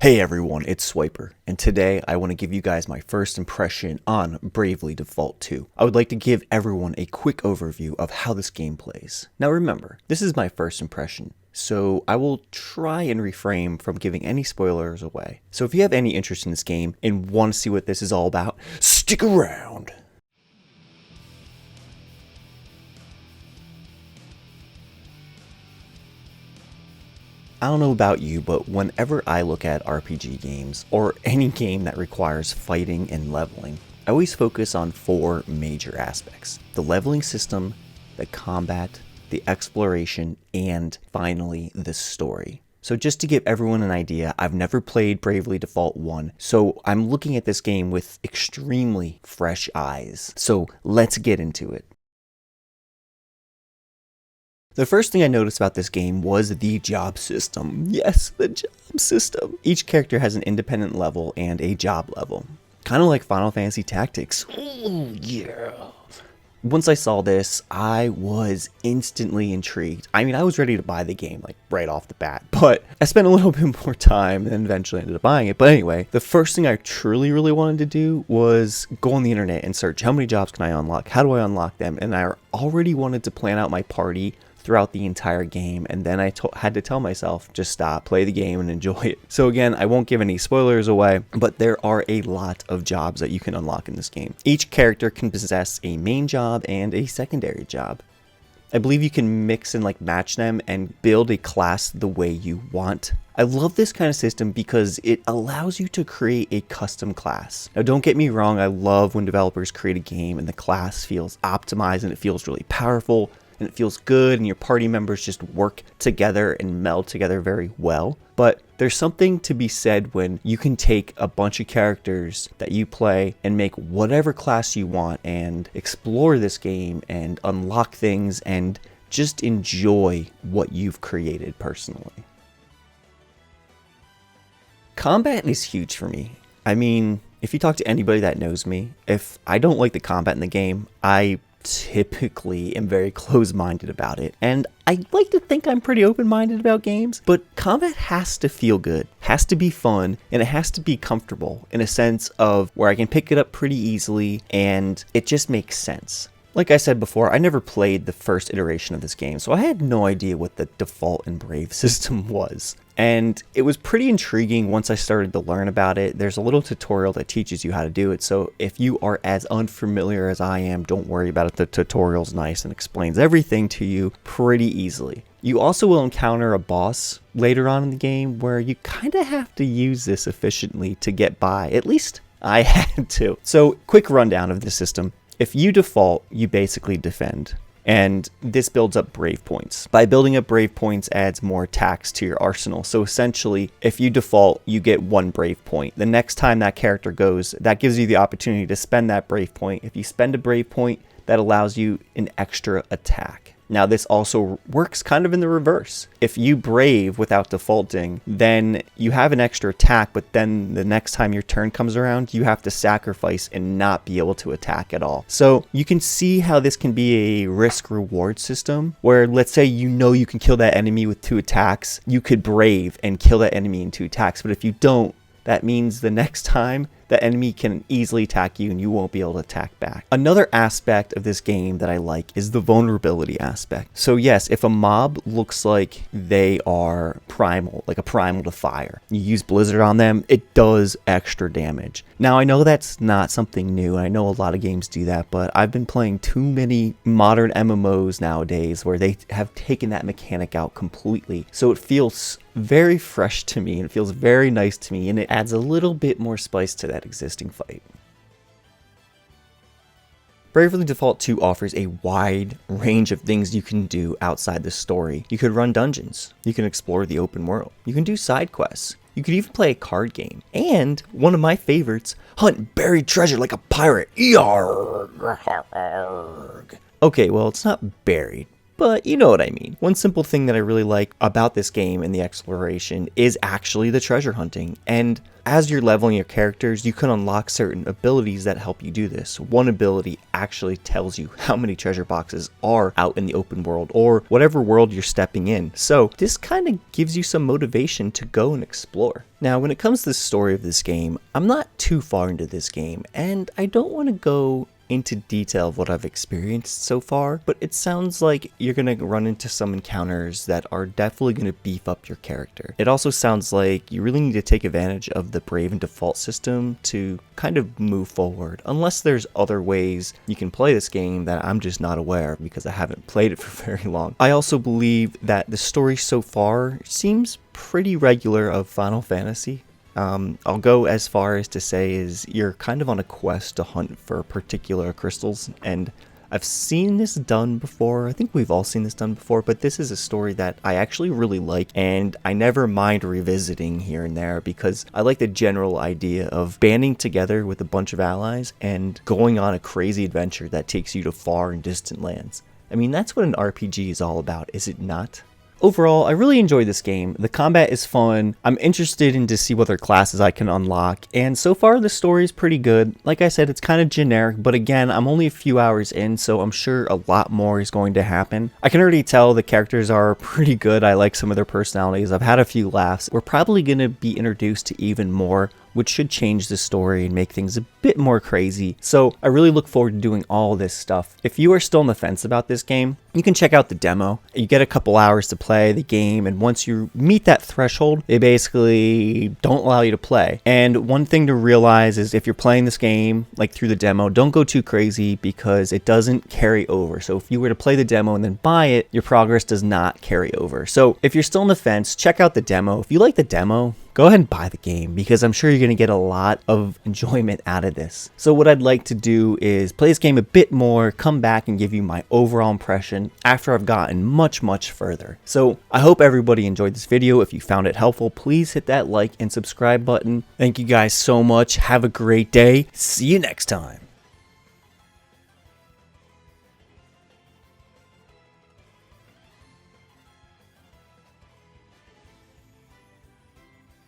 Hey everyone, it's Swiper, and today I want to give you guys my first impression on Bravely Default 2. I would like to give everyone a quick overview of how this game plays. Now remember, this is my first impression, so I will try and refrain from giving any spoilers away. So if you have any interest in this game and want to see what this is all about, stick around! I don't know about you, but whenever I look at RPG games, or any game that requires fighting and leveling, I always focus on four major aspects: the leveling system, the combat, the exploration, and finally, the story. So just to give everyone an idea, I've never played Bravely Default 1, so I'm looking at this game with extremely fresh eyes. So let's get into it. The first thing I noticed about this game was the job system. Yes, the job system. Each character has an independent level and a job level. Kind of like Final Fantasy Tactics. Ooh, yeah. Once I saw this, I was instantly intrigued. I mean, I was ready to buy the game, like, right off the bat. But I spent a little bit more time and eventually ended up buying it. But anyway, the first thing I truly wanted to do was go on the internet and search, how many jobs can I unlock? How do I unlock them? And I already wanted to plan out my party throughout the entire game, and then I had to tell myself, just stop, play the game, and enjoy it. So again, I won't give any spoilers away, but there are a lot of jobs that you can unlock in this game. Each character can possess a main job and a secondary job. I believe you can mix and match them and build a class the way you want. I love this kind of system because it allows you to create a custom class. Now don't get me wrong, I love when developers create a game and the class feels optimized and it feels really powerful, and it feels good, and your party members just work together and meld together very well. But there's something to be said when you can take a bunch of characters that you play and make whatever class you want and explore this game and unlock things and just enjoy what you've created personally. Combat is huge for me. I mean, if you talk to anybody that knows me, if I don't like the combat in the game, I typically am very close-minded about it, and I like to think I'm pretty open-minded about games, but combat has to feel good, has to be fun, and it has to be comfortable in a sense of where I can pick it up pretty easily and it just makes sense. Like I said before, I never played the first iteration of this game, so I had no idea what the default and brave system was. And it was pretty intriguing once I started to learn about it. There's a little tutorial that teaches you how to do it, so if you are as unfamiliar as I am, don't worry about it. The tutorial's nice and explains everything to you pretty easily. You also will encounter a boss later on in the game where you kind of have to use this efficiently to get by. At least I had to. So, quick rundown of the system. If you default, you basically defend. And this builds up brave points. By building up brave points adds more attacks to your arsenal. So essentially, if you default, you get 1 brave point. The next time that character goes, that gives you the opportunity to spend that brave point. If you spend a brave point, that allows you an extra attack. Now this also works kind of in the reverse. If you brave without defaulting, then you have an extra attack, but then the next time your turn comes around, you have to sacrifice and not be able to attack at all. So you can see how this can be a risk-reward system, where let's say you can kill that enemy with 2 attacks, you could brave and kill that enemy in 2 attacks, but if you don't, that means the next time the enemy can easily attack you and you won't be able to attack back. Another aspect of this game that I like is the vulnerability aspect. So yes, if a mob looks like they are primal, like a primal to fire, you use Blizzard on them, it does extra damage. Now I know that's not something new, and I know a lot of games do that, but I've been playing too many modern MMOs nowadays where they have taken that mechanic out completely. So it feels very fresh to me, and it feels very nice to me, and it adds a little bit more spice to that existing fight. Bravely Default 2 offers a wide range of things you can do outside the story. You could run dungeons, you can explore the open world, you can do side quests, you could even play a card game, and one of my favorites, hunt buried treasure like a pirate. Yarg! Okay, well, it's not buried, but you know what I mean. One simple thing that I really like about this game and the exploration is actually the treasure hunting. And as you're leveling your characters, you can unlock certain abilities that help you do this. One ability actually tells you how many treasure boxes are out in the open world, or whatever world you're stepping in. So this kind of gives you some motivation to go and explore. Now, when it comes to the story of this game, I'm not too far into this game, and I don't want to go into detail of what I've experienced so far, but it sounds like you're going to run into some encounters that are definitely going to beef up your character. It also sounds like you really need to take advantage of the Dravely Default system to kind of move forward, unless there's other ways you can play this game that I'm just not aware of because I haven't played it for very long. I also believe that the story so far seems pretty regular of Final Fantasy. I'll go as far as to say is you're kind of on a quest to hunt for particular crystals, and I've seen this done before. I think we've all seen this done before, but this is a story that I actually really like, and I never mind revisiting here and there because I like the general idea of banding together with a bunch of allies and going on a crazy adventure that takes you to far and distant lands. I mean, that's what an RPG is all about, is it not? Overall, I really enjoy this game. The combat is fun. I'm interested in to see what other classes I can unlock, and so far the story is pretty good. Like I said, it's kind of generic, but again, I'm only a few hours in, so I'm sure a lot more is going to happen. I can already tell the characters are pretty good. I like some of their personalities. I've had a few laughs. We're probably going to be introduced to even more, which should change the story and make things a bit more crazy. So I really look forward to doing all this stuff. If you are still on the fence about this game, you can check out the demo. You get a couple hours to play the game, and once you meet that threshold, they basically don't allow you to play. And one thing to realize is if you're playing this game, like through the demo, don't go too crazy because it doesn't carry over. So if you were to play the demo and then buy it, your progress does not carry over. So if you're still on the fence, check out the demo. If you like the demo, go ahead and buy the game because I'm sure you're going to get a lot of enjoyment out of this. So what I'd like to do is play this game a bit more, come back and give you my overall impression after I've gotten much further. So I hope everybody enjoyed this video. If you found it helpful, please hit that like and subscribe button. Thank you guys so much. Have a great day. See you next time.